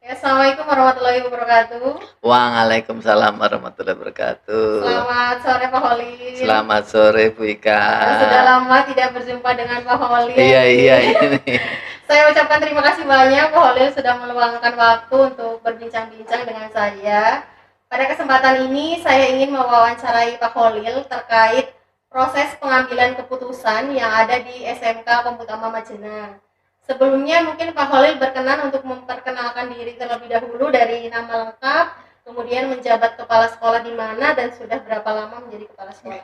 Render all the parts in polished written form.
Ya, Assalamualaikum warahmatullahi wabarakatuh. Waalaikumsalam warahmatullahi wabarakatuh. Selamat sore Pak Holil. Selamat sore Bu Ika. Sudah lama tidak berjumpa dengan Pak Holil Iya nih. iya ini. Saya ucapkan terima kasih banyak Pak Holil sudah meluangkan waktu untuk berbincang-bincang dengan saya. Pada kesempatan ini saya ingin mewawancarai Pak Holil terkait proses pengambilan keputusan yang ada di SMK Komputama Majenang. Sebelumnya mungkin Pak Holil berkenan untuk memperkenalkan diri terlebih dahulu dari nama lengkap, kemudian menjabat kepala sekolah di mana dan sudah berapa lama menjadi kepala sekolah.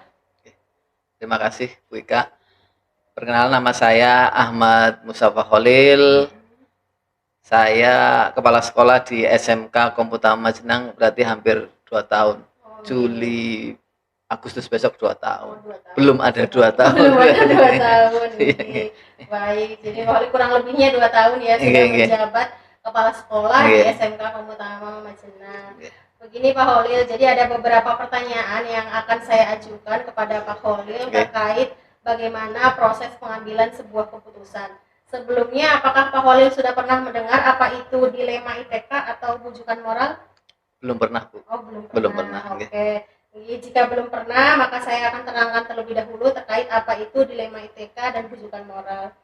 Terima kasih Bu Ika. Perkenalan, nama saya Ahmad Mustafa Khalil. Saya kepala sekolah di SMK Komputama Majenang, berarti hampir 2 tahun. Juli Agustus besok 2 tahun. Belum ada 2 tahun. Belum ada 2 tahun. Baik, jadi kurang lebihnya 2 tahun ya sudah menjabat kepala sekolah di SMK Komputama Majenang. Begini Pak Holil, jadi ada beberapa pertanyaan yang akan saya ajukan kepada Pak Holil terkait bagaimana proses pengambilan sebuah keputusan. Sebelumnya, apakah Pak Holil sudah pernah mendengar apa itu dilema ITK atau bujukan moral? Belum pernah Bu. Oh, belum pernah. Belum pernah. Oke. Jika belum pernah, maka saya akan terangkan terlebih dahulu terkait apa itu dilema ITK dan bujukan moral.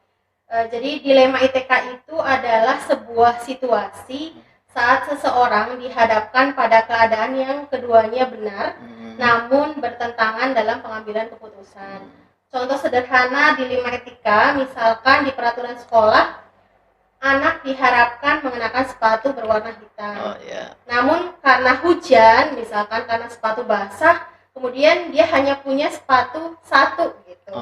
Jadi dilema ITK itu adalah sebuah situasi saat seseorang dihadapkan pada keadaan yang keduanya benar, namun bertentangan dalam pengambilan keputusan. Contoh sederhana dilema etika, misalkan di peraturan sekolah, anak diharapkan mengenakan sepatu berwarna hitam. Namun karena hujan, misalkan karena sepatu basah, kemudian dia hanya punya sepatu satu gitu.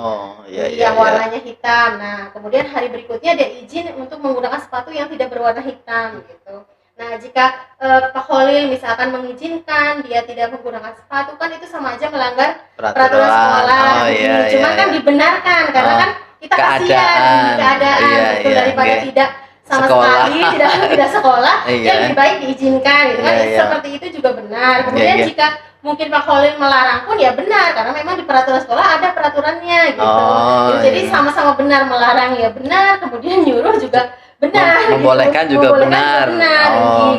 Yang warnanya hitam. Nah, kemudian hari berikutnya dia izin untuk menggunakan sepatu yang tidak berwarna hitam gitu. Nah, jika Pak Holil misalkan mengizinkan dia tidak menggunakan sepatu, kan itu sama aja melanggar peraturan sekolah. Cuman kan dibenarkan karena kan kita kasihan keadaan gitu, daripada tidak sama sekali tidak sekolah, ya lebih baik diizinkan gitu kan. Seperti itu juga benar. Kemudian jika mungkin Pak Holil melarang pun ya benar, karena memang di peraturan sekolah ada peraturannya gitu. Jadi sama-sama benar, melarang ya benar, kemudian nyuruh juga benar, membolehkan gitu. juga benar.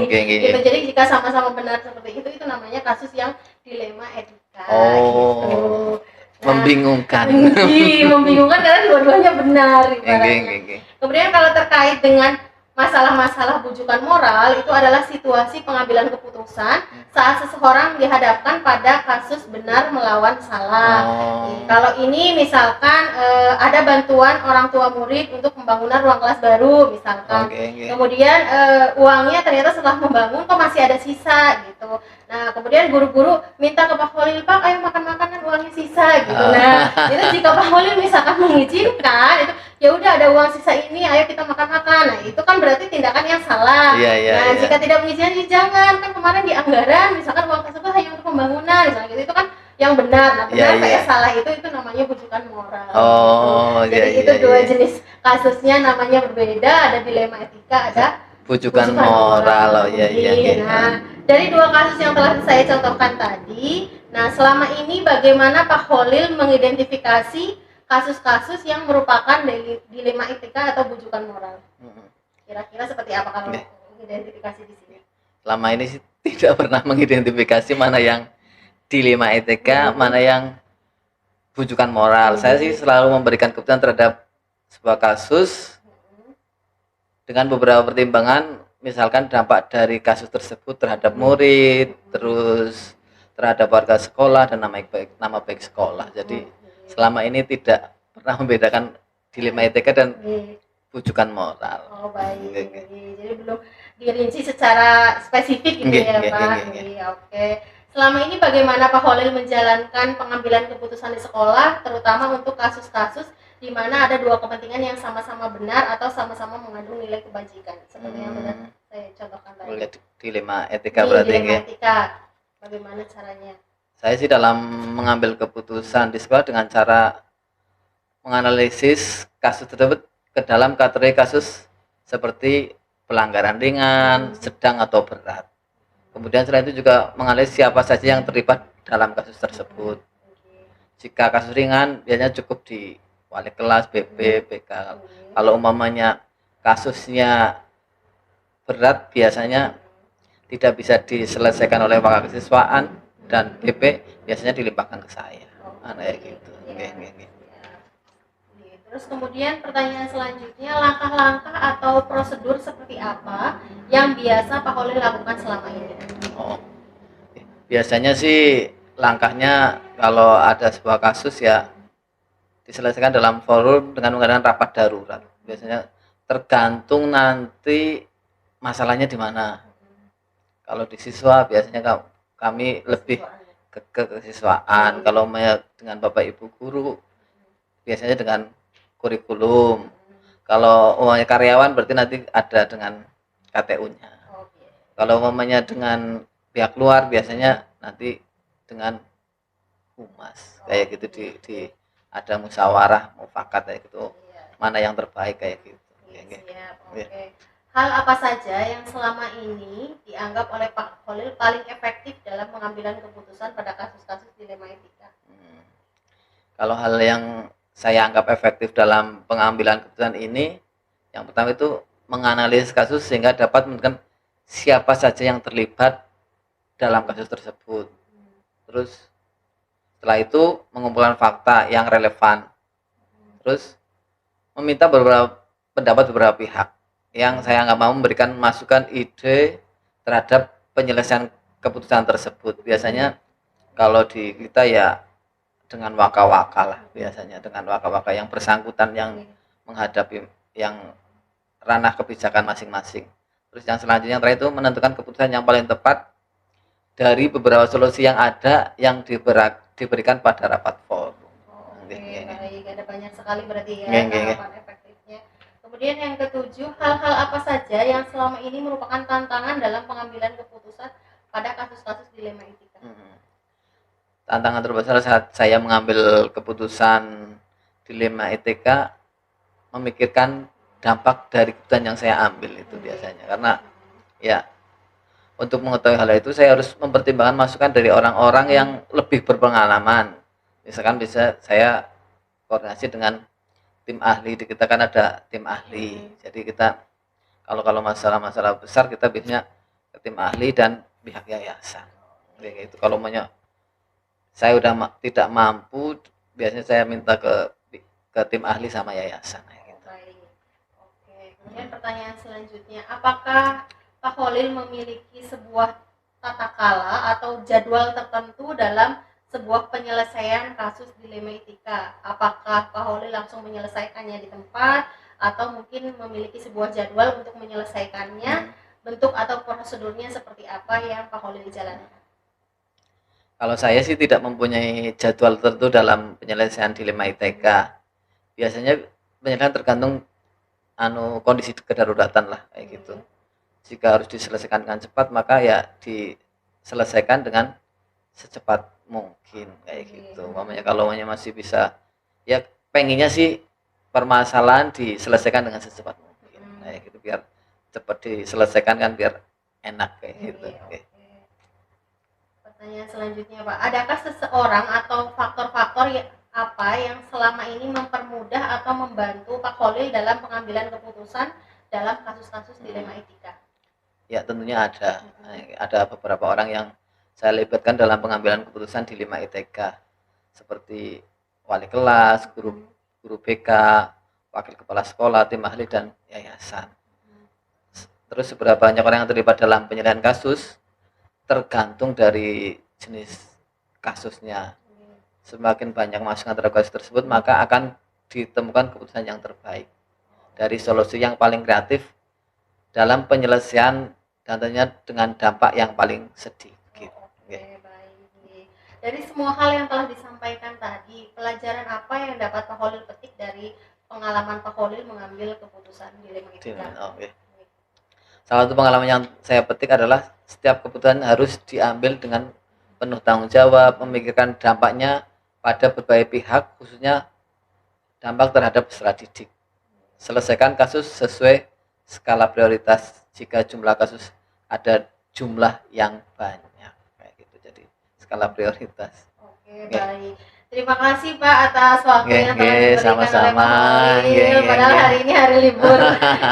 Gitu. Jadi jika sama-sama benar seperti itu namanya kasus yang dilema etika. Gitu. Nah, membingungkan. Membingungkan karena dua-duanya benar. Kemudian kalau terkait dengan masalah-masalah bujukan moral, itu adalah situasi pengambilan keputusan saat seseorang dihadapkan pada kasus benar melawan salah. Kalau ini misalkan ada bantuan orang tua murid untuk pembangunan ruang kelas baru misalkan. Kemudian uangnya ternyata setelah membangun kok masih ada sisa gitu. Nah, kemudian guru-guru minta ke Pak Holil, Pak, ayo makan makanan uangnya sisa gitu. Nah, itu jika Pak Holil misalkan mengizinkan, itu ya udah ada uang sisa ini, ayo kita makan-makan. Nah, itu kan berarti tindakan yang salah. Jika tidak mengizinkan, jangan, kan kemarin di anggaran misalkan uang tersebut hanya untuk pembangunan, misalnya gitu, itu kan yang benar. Nah, benar kayak salah itu namanya bujukan moral. Jadi itu dua jenis kasusnya namanya berbeda, ada dilema etika, ada bujukan moral. Nah, dari dua kasus yang telah saya contohkan tadi, nah selama ini bagaimana Pak Holil mengidentifikasi kasus-kasus yang merupakan dilema etika atau bujukan moral? Kira-kira seperti apa kalau mengidentifikasi di sini? Selama ini sih tidak pernah mengidentifikasi mana yang dilema etika, mana yang bujukan moral. Saya sih selalu memberikan keputusan terhadap sebuah kasus dengan beberapa pertimbangan, misalkan dampak dari kasus tersebut terhadap murid, terus terhadap warga sekolah dan nama baik sekolah. Jadi selama ini tidak pernah membedakan dilema etika dan bujukan moral. Oh, baik. Jadi belum dirinci secara spesifik gitu ya Pak. Oke. Selama ini bagaimana Pak Holil menjalankan pengambilan keputusan di sekolah, terutama untuk kasus-kasus di mana ada dua kepentingan yang sama-sama benar atau sama-sama mengandung nilai kebajikan, seperti yang sudah saya contohkan tadi. Dilema etika berarti. Dilema etika, bagaimana caranya? Saya sih dalam mengambil keputusan di sekolah dengan cara menganalisis kasus tersebut ke dalam kategori kasus seperti pelanggaran ringan, sedang atau berat. Kemudian selain itu juga menganalisis siapa saja yang terlibat dalam kasus tersebut. Jika kasus ringan biasanya cukup di wali kelas, BB, BK. Kalau umpamanya kasusnya berat biasanya tidak bisa diselesaikan oleh wakil kesiswaan dan BP biasanya dilimpahkan ke saya. Kayak gitu. Terus kemudian pertanyaan selanjutnya, langkah-langkah atau prosedur seperti apa yang biasa Pak Holil lakukan selama ini? Biasanya sih langkahnya kalau ada sebuah kasus ya diselesaikan dalam forum dengan mengadakan rapat darurat. Biasanya tergantung nanti masalahnya di mana. Kalau di siswa biasanya kami lebih ke kesiswaan. Kalau dengan Bapak Ibu guru biasanya dengan kurikulum. Kalau uangnya karyawan berarti nanti ada dengan KTU-nya. Kalau umpamanya dengan pihak luar biasanya nanti dengan humas kayak gitu di ada musyawarah mufakat kayak gitu, mana yang terbaik kayak gitu. Hal apa saja yang selama ini dianggap oleh Pak Holil paling efektif dalam pengambilan keputusan pada kasus-kasus dilema etika? Kalau hal yang saya anggap efektif dalam pengambilan keputusan ini, yang pertama itu menganalisis kasus sehingga dapat menentukan siapa saja yang terlibat dalam kasus tersebut. Terus setelah itu mengumpulkan fakta yang relevan. Terus meminta pendapat beberapa pihak yang saya nggak mau memberikan masukan ide terhadap penyelesaian keputusan tersebut. Biasanya kalau di kita ya dengan waka-waka lah, biasanya dengan waka-waka yang bersangkutan yang menghadapi yang ranah kebijakan masing-masing. Terus yang selanjutnya yang terakhir itu menentukan keputusan yang paling tepat dari beberapa solusi yang ada yang diberikan pada rapat forum. Baik, ada banyak sekali berarti ya tahapan efektifnya. Kemudian yang ketujuh, hal-hal apa saja yang selama ini merupakan tantangan dalam pengambilan keputusan pada kasus-kasus dilema etika? Tantangan terbesar saat saya mengambil keputusan dilema etika memikirkan dampak dari keputusan yang saya ambil itu biasanya, karena ya untuk mengetahui hal itu saya harus mempertimbangkan masukan dari orang-orang yang lebih berpengalaman. Misalkan bisa saya koordinasi dengan tim ahli, di kita kan ada tim ahli, jadi kita kalau masalah-masalah besar kita biasanya ke tim ahli dan pihak yayasan kayak gitu. Kalau saya udah tidak mampu, biasanya saya minta ke tim ahli sama yayasan. Gitu. Oke. Kemudian pertanyaan selanjutnya, apakah Pak Holil memiliki sebuah tata kala atau jadwal tertentu dalam sebuah penyelesaian kasus dilema etika? Apakah Pak Holil langsung menyelesaikannya di tempat atau mungkin memiliki sebuah jadwal untuk menyelesaikannya? Bentuk atau prosedurnya seperti apa yang Pak Holil jalankan? Kalau saya sih tidak mempunyai jadwal tertentu dalam penyelesaian dilema ITK. Biasanya penyelesaian tergantung kondisi kedaruratan lah kayak gitu. Jika harus diselesaikan dengan cepat maka ya diselesaikan dengan secepat mungkin kayak gitu. Umpamanya kalau masih bisa, ya pengennya sih permasalahan diselesaikan dengan secepat mungkin kayak gitu, biar cepat diselesaikan kan biar enak kayak gitu. Pertanyaan selanjutnya Pak, adakah seseorang atau faktor-faktor apa yang selama ini mempermudah atau membantu Pak Holil dalam pengambilan keputusan dalam kasus-kasus dilema etika? Ya tentunya ada beberapa orang yang saya libatkan dalam pengambilan keputusan dilema etika, seperti wali kelas, guru BK, wakil kepala sekolah, tim ahli dan yayasan. Terus seberapa banyak orang yang terlibat dalam penyelesaian kasus tergantung dari jenis kasusnya. Semakin banyak masukan terhadap kasus tersebut maka akan ditemukan keputusan yang terbaik dari solusi yang paling kreatif dalam penyelesaian dan tentunya dengan dampak yang paling sedikit. Baik. Dari semua hal yang telah disampaikan tadi, pelajaran apa yang dapat Pak Holil petik dari pengalaman Pak Holil mengambil keputusan dilema etika? Salah satu pengalaman yang saya petik adalah setiap keputusan harus diambil dengan penuh tanggung jawab, memikirkan dampaknya pada berbagai pihak, khususnya dampak terhadap peserta didik. Selesaikan kasus sesuai skala prioritas jika jumlah kasus ada jumlah yang banyak kayak gitu, jadi skala prioritas. Baik. Terima kasih Pak atas waktu Nggih, yang telah nggih, diberikan oleh sama-sama. Pak Holil. Nggih, nggih, Padahal nggih. hari ini hari libur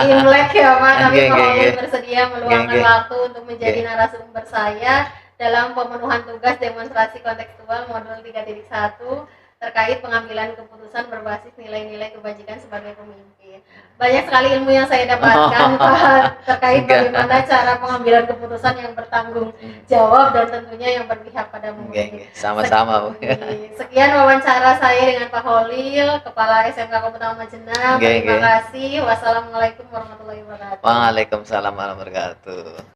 Imlek ya Pak, tapi Nggih, Pak nggih, Holil nggih. bersedia meluangkan Nggih, nggih. waktu untuk menjadi Nggih. narasumber saya dalam pemenuhan tugas demonstrasi kontekstual modul 3.1 terkait pengambilan keputusan berbasis nilai-nilai kebajikan sebagai pemimpin. Banyak sekali ilmu yang saya dapatkan Pak terkait Enggak. bagaimana cara pengambilan keputusan yang bertanggung jawab dan tentunya yang berpihak pada Nggih, pemimpin. nggih. Sama-sama, Bu. Sekian wawancara saya dengan Pak Holil, Kepala SMK Komputama Majenang. Nggih, Terima nggih. kasih. Wassalamualaikum warahmatullahi wabarakatuh. Waalaikumsalam warahmatullahi wabarakatuh.